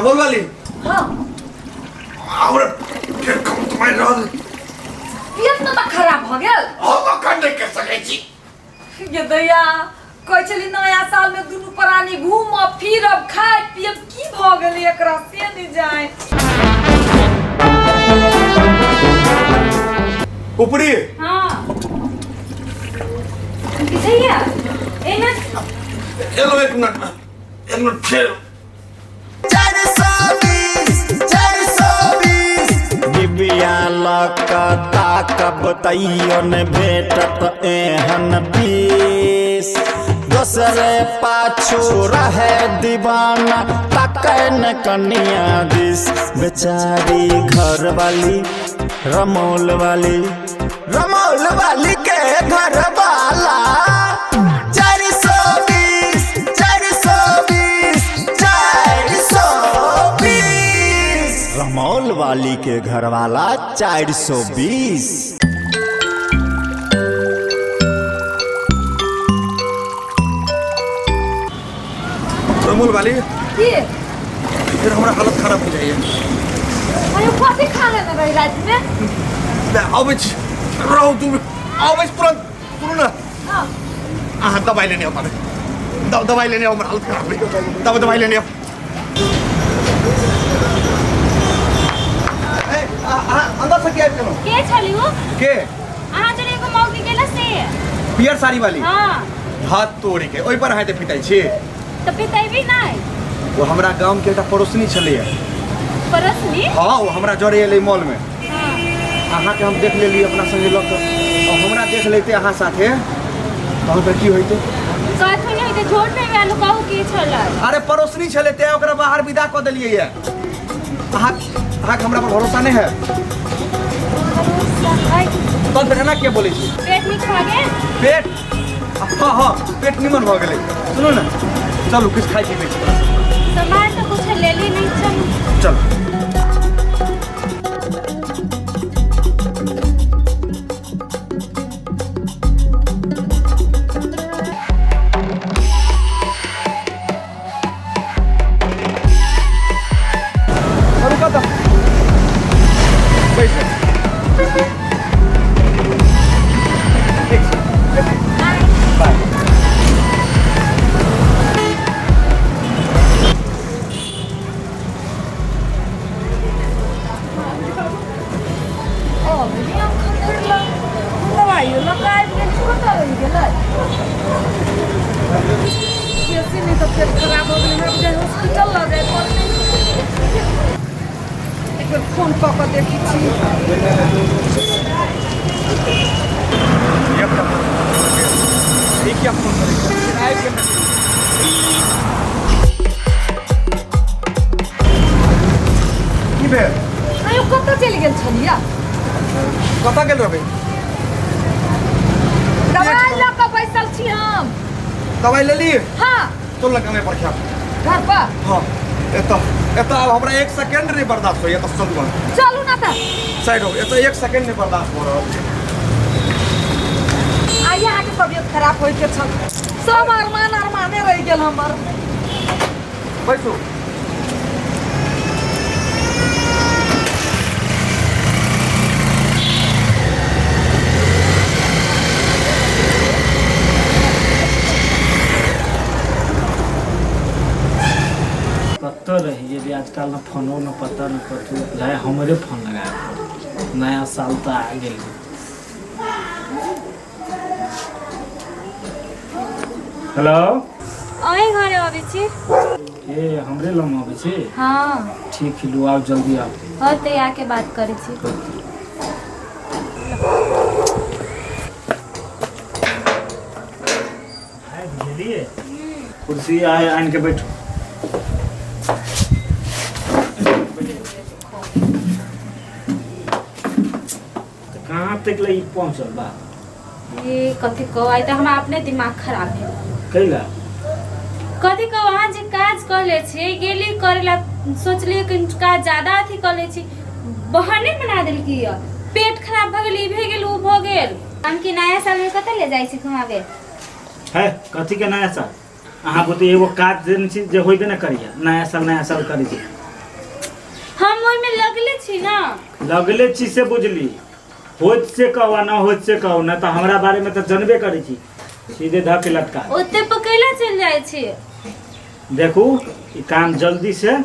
रमोल वाली हाँ और फिर कम तुम्हारे रहल इतना तो खराब हो गया हम अखंड के सके छी ये दया कोई चली नया साल में दुनू प्राणी घूम फिर खाए पिए की भ गेल एकरा से नहीं जाए ऊपरी हां किदैया एना चलो एक मिनट फिर 420 दिव्या लकता कब तैयो ने भेटत एहन पीस दोसरे पाछू रहे दीवाना तकन कनिया दिस बेचारी घर वाली रमोल वाली के घर वाला 420 रमोल वाली के घर वाला 420 रमोल वाली की फिर हमारा हालत खराब हो जाइए अरे कथि खा लेना रही रात में अब रहो तुम अब तुरंत हां हाँ दवाई लेने आओ दवाई लेने आओ हालत खराब है दवाई लेने आओ अंदर से क्या चलो के छली हो के अहाँ जने एगो मौगी गेला से पियर साड़ी वाली हां हाथ तोड़ के ओइ पर हाथे पिटाई छी तो पितैबी नहीं वो हमरा गांव के एकटा पड़ोसनी छले परसनी हां वो हमरा जरे एले मॉल में हां अहाँ के हम देख लेली अपना संगे लग और हमरा देख लेते अहाँ साथे तहन पे की होइते कथि नहीं होते झूठ में आलू कहू की छला अरे पड़ोसनी छले ते ओकरा बाहर विदा क देलिए ये अहाँ के हमरा पर भरोसा नहीं है तब फिर ना क्या बोले छी पेट में खा गए पेट हाँ पेट निमन हो गए सुनो ना चलो कुछ खाई पी सामान तो कुछ ले ली नहीं चलो फोन कऽ देखी छी क्या फोन करेगा की भेल आयो कतऽ चलि गेल छलिया कतऽ गेल रहबै दवाई लऽ कऽ बैसल छी हम दवाई लेली हाँ तो लगा में पर घर पर हाँ एतो अब हमरा 1 सेकंड नहीं बर्दाश्त होइए तो चलू चलू ना तऽ साइड हो एतो 1 सेकंड नहीं बर्दाश्त हो रहल आइए आके तबियत खराब होई के छल सब अरमाने रह गेल हमर बैठो पता रही यदि आजकल ना फोनो न पता न कथू जाए हमारे फोन लगाए नया साल तो आ गए हेलो ओए घरे अबे छी ए हमरे लम आबे छी हां ठीक है लो आओ जल्दी आओ होते आके बात करे छी हाय बुझलिए कुर्सी आए आन के बैठो कहाँ तक ले पहुँचल बा ये कथि को आई तो हमरा अपने दिमाग खराब है कैला कथि को वहां जे काज कर ले छी गेली करेला सोचलिए कि काज ज्यादा अथी कर ले छी बहाने बना देल की पेट खराब भ गेल ई भ गेल उ भ गेल हम की नया साल में कतऽ ले जाई छी घुमावे है कथि के नया साल अहाँ को तो एगो काज देन छी जे होइबे न करिया नया साल करी छी हम ओइ में लगले छी ना। लगले चीज से बुझली, होत से कहो ना होत से कहो ना, तो हमरा बारे में तो जानबे करे छी, सीधे धके लटका। ओते पकैला चल जाए छी। देखू ई काम जल्दी से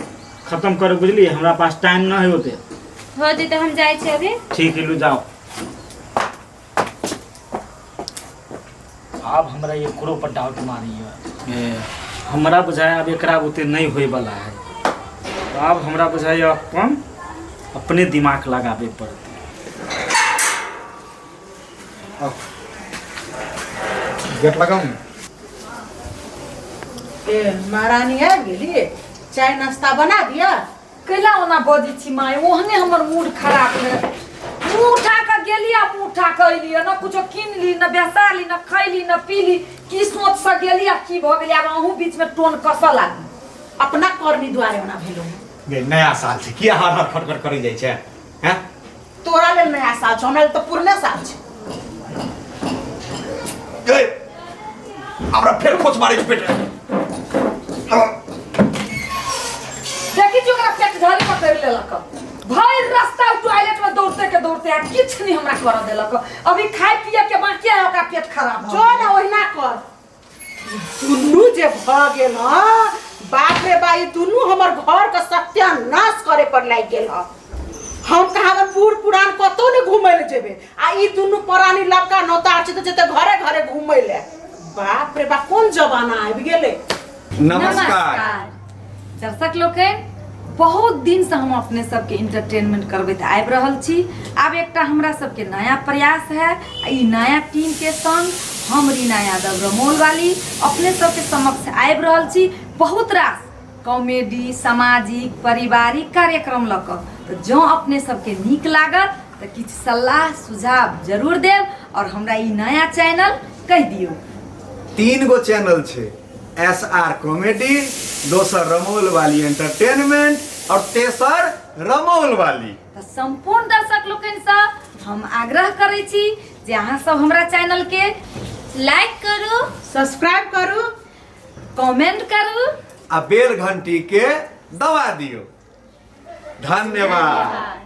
खत्म कर, बुझली, हमरा पास टाइम ना है होते। हो जी तो हम जाए छी अभी। ठीक है, लो जाओ। अब हमरा ये करो पर डाउट मारी है, हमरा बुझाए अब एकरा बुते नहीं होए वाला है, तो अब हमरा बुझाए अपन अपने दिमाग लगाबे पड़ते। गेट लगाऊं? महारानी आ गेली, चाय नाश्ता बना दिया। कैला ओना बजै छी माय, ओहने हमर मूड खराब है। मुँह उठा के गेली आ मुँह उठा के अइली, न कुछो किन ली, न बेसाली, न खैली, न पीली, की सोच से गेली आ की भ गेली। अब अहूँ बीच में टोन कसऽ लागी। अपना करनी द्वारे ओना भेलो। गे नया साल छै, किया हर हर खटखट करै जाइ छै? हैं? तोरा लेल नया साल छौ, हमरा लेल तो पुरने साल छै। ए हमरा फेर खोच मारै छै पेट। देखी जो ओकरा पेट झड़ी पकड़ लेलक, भर रास्ता टॉयलेट में दौड़ते के दौड़ते आ किछ नहीं हमरा कर देलक। अभी खाए पिए के बाकी है, ओकरा पेट खराब जो ना ओहिना कर। दुनू जे भ गेल ह, बाप रे बा, ई दुनू हमर घर के सत्यानाश करे पर लाग गेल ह। हम कहावन बूढ़ पुरान कतौ ने घुमै ले जेबे, आ ई दुनू परानी लड़का नौतार छै त जेते घरे घरे घुमै ले। बाप रे बा, कोन जमाना आबि गेले। नमस्कार दर्शक लोग, बहुत दिन से हम अपने सबके इंटरटेनमेंट करबैत आबि रहल छी। आब एकटा हमरा सबके नया प्रयास है। ई नया टीम के संग हम रीना यादव रमोल वाली अपने सबके समक्ष आबि रहल छी। बहुत रास कॉमेडी, सामाजिक, पारिवारिक कार्यक्रम लऽ कऽ। तो जो अपने सबके नीक लागत तो किछु सलाह सुझाव जरूर देब, और हमरा ई नया चैनल कह दियो। 3 गो चैनल छै, SR कॉमेडी, दोसर रमोल वाली एंटरटेनमेंट, और तेसर रमोल वाली। तो संपूर्ण दर्शक लोकनि से हम आग्रह करै छी जे अहाँ सब हमरा चैनल के लाइक करू, सब्सक्राइब करू, कमेंट करू आ बेल घंटी के दबा दियो। धन्यवाद।